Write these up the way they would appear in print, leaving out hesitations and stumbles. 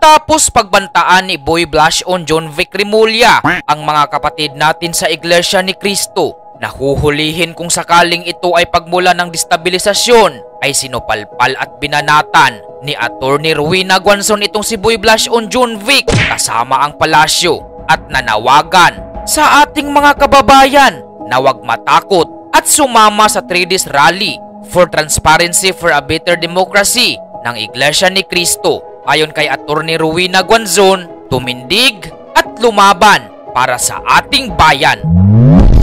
Matapos pagbantaan ni Boy Blasyon John Vic Remulla ang mga kapatid natin sa Iglesia ni Cristo, nahuhulihin kung sakaling ito ay pagmula ng destabilisasyon, ay sinupalpal at binanatan ni Attorney Rowena Guanzon itong si Boy Blasyon John Vic kasama ang palasyo at nanawagan sa ating mga kababayan na huwag matakot at sumama sa 3 days rally for transparency for a better democracy ng Iglesia ni Cristo. Ayon kay Attorney Rowena Guanzon, tumindig at lumaban para sa ating bayan.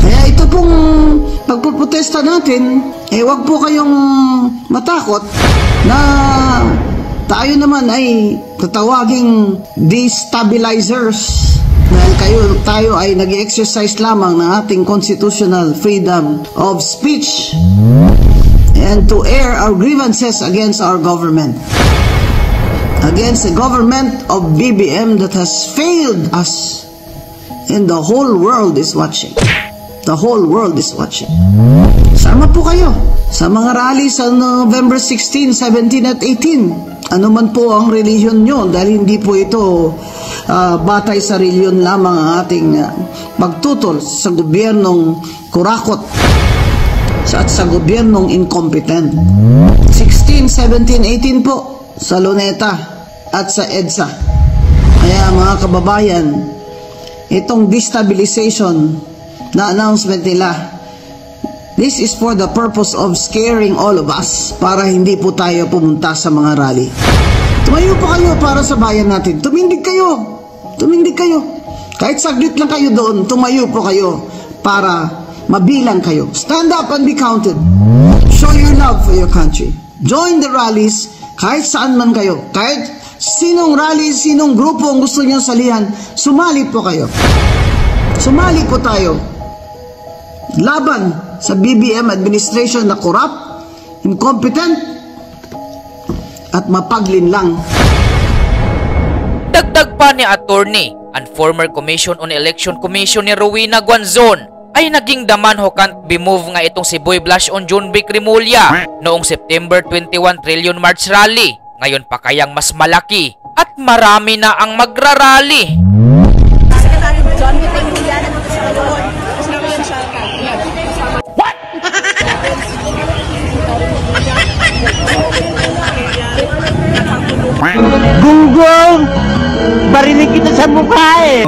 Kaya ito pong pagpuprotesta natin, huwag po kayong matakot na tayo naman ay tatawaging destabilizers. Dahil tayo ay nag-exercise lamang ng ating constitutional freedom of speech and to air our grievances against our government. Against the government of BBM that has failed us. And the whole world is watching. The whole world is watching. Sama po kayo sa mga rally sa November 16, 17 at 18. Ano man po ang relihiyon nyo, dahil hindi po ito batay sa relihiyon lamang ang ating pagtutol sa gobyernong kurakot at sa gobyernong incompetent. 16, 17, 18 po sa Luneta at sa EDSA. Kaya mga kababayan, itong destabilization na announcement nila, this is for the purpose of scaring all of us para hindi po tayo pumunta sa mga rally. Tumayo po kayo para sa bayan natin. Tumindig kayo. Tumindig kayo. Kahit saglit lang kayo doon, tumayo po kayo para mabilang kayo. Stand up and be counted. Show your love for your country. Join the rallies kahit saan man kayo. Kahit sinong rally, sinong grupo ang gusto nyo salihan, sumali po kayo. Sumali po tayo. Laban sa BBM administration na corrupt, incompetent, at mapaglinlang. Dagdag pa ni Attorney, ang former Commission on Election Commission ni Rowena Guanzon ay naging the man who can't be moved nga itong si Boy Blasyon John Vic Remulla noong September 21 Trillion March Rally. Ngayon pa kayang mas malaki at marami na ang magrarally. What? Google! Barinig kita sa mukha eh!